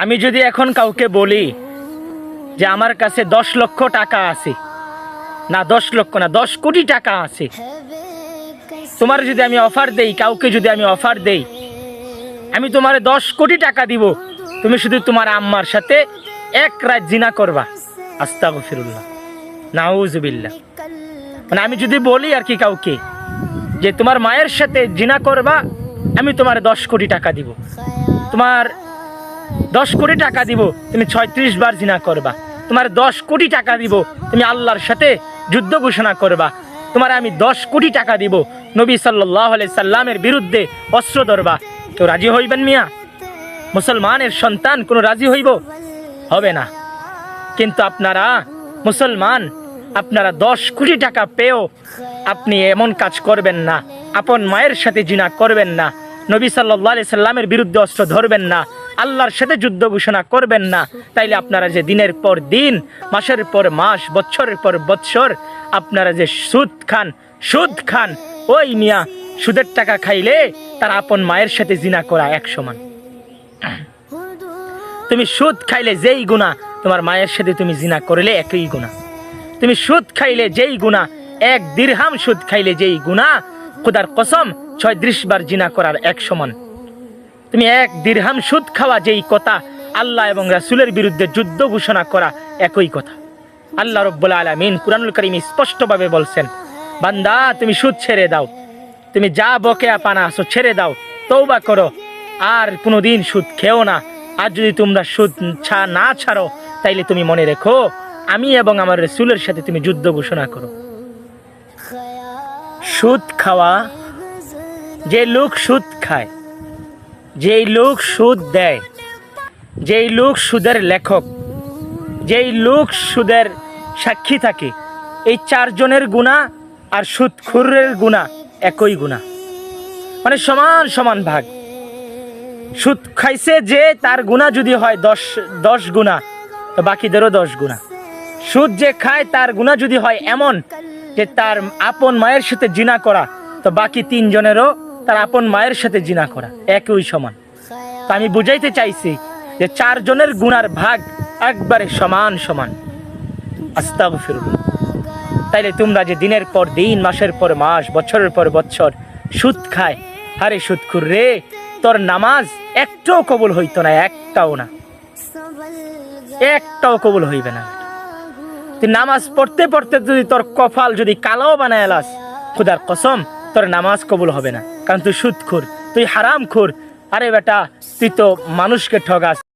আমি যদি এখন কাউকে বলি যে আমার কাছে 10 লক্ষ টাকা আছে, না 10 লক্ষ না 10 কোটি টাকা আছে, তোমার যদি আমি অফার দেই, কাউকে যদি আমি অফার দেই, আমি তোমারে 10 কোটি টাকা দিব, তুমি শুধু তোমার আম্মার সাথে এক রাত জিনা করবা, আস্তাগফিরুল্লাহ, নাউজুবিল্লাহ। মানে আমি যদি বলি আর কি কাউকে যে তোমার মায়ের সাথে জিনা করবা, আমি তোমার 10 কোটি টাকা দিব, তোমার 10 কোটি টাকা দিব, তুমি 36 বার জিনা করবা, তোমার 10 কোটি টাকা দিব, তুমি আল্লাহর সাথে যুদ্ধ ঘোষণা করবা, তোমার আমি 10 কোটি টাকা দিব, নবী সাল্লাল্লাহু আলাইহি সাল্লামের বিরুদ্ধে অস্ত্র ধরবা, কেউ রাজি হইবেন মিয়া? মুসলমানের সন্তান কোনো রাজি হইব? হবে না। কিন্তু আপনারা মুসলমান, আপনারা 10 কোটি টাকা পেয়েও আপনি এমন কাজ করবেন না, আপন মায়ের সাথে জিনা করবেন না, নবী সাল্লাল্লাহু আলাইহি সাল্লামের বিরুদ্ধে অস্ত্র ধরবেন না, আল্লাহর সাথে যুদ্ধ ঘোষণা করবেন না। তাইলে আপনারা যে দিনের পর দিন, মাসের পর মাস, বছরের পর বছর আপনারা যে সুদ খান, ওই মিয়া সুদের টাকা খাইলে তার আপন মায়ের সাথে জিনা করা এক সমান। তুমি সুদ খাইলে যেই গুনাহ, তোমার মায়ের সাথে তুমি জিনা করলে একই গুনাহ। তুমি সুদ খাইলে যেই গুনাহ, 1 দিরহাম সুদ খাইলে যেই গুনাহ, খোদার কসম 36 বার জিনা করার এক সমান। তুমি 1 দিরহাম সুদ খাওয়া যেই কথা, আল্লাহ এবং রাসূলের বিরুদ্ধে যুদ্ধ ঘোষণা করা একই কথা। আল্লাহ রাব্বুল আলামিন কুরআনুল কারীমে স্পষ্টভাবে বলছেন, বান্দা তুমি সুদ ছেড়ে দাও, তুমি যা বকেয়া পানা আছো ছেড়ে দাও, তওবা করো, আর কোনোদিন সুদ খেও না। আর যদি তোমরা সুদ না ছাড়ো, তাইলে তুমি মনে রেখো আমি এবং আমার রাসূলের সাথে তুমি যুদ্ধ ঘোষণা করো। সুদ খাওয়া, যে লোক সুদ খায়, যেই লোক সুদ দেয়, যেই লোক সুদের লেখক, যেই লোক সুদের সাক্ষী থাকে, এই 4 জনের গুনাহ আর সুদখোরের গুনাহ একই গুনাহ, মানে সমান সমান ভাগ। সুদ খাইছে যে, তার গুনাহ যদি হয় 10 গুনাহ, তো বাকিদেরও 10 গুনাহ। সুদ যে খায় তার গুনাহ যদি হয় এমন যে তার আপন মায়ের সাথে জিনা করা, তো বাকি 3 জনেরও তার আপন মায়ের সাথে জিনা করা একই সমান। তো আমি বুঝাইতে চাইছি যে 4 জনের গুনার ভাগ একবারে সমান সমান। আস্তাগফিরুল্লাহ। তাইলে তোমরা যে দিনের পর দিন, মাসের পর মাস, বছরের পর বছর সুদ খায়, আরে সুদখোর রে, তোর নামাজ একটাও কবুল হইতো না, একটাও কবুল হইবে না। তুই নামাজ পড়তে পড়তে যদি তোর কপাল যদি কালো বানায় লাস, খোদার কসম তোর নামাজ কবুল হবে না, কারণ তুই সুদখোর, তুই হারামখোর। আরে বেটা, তুই তো মানুষকে ঠগাস।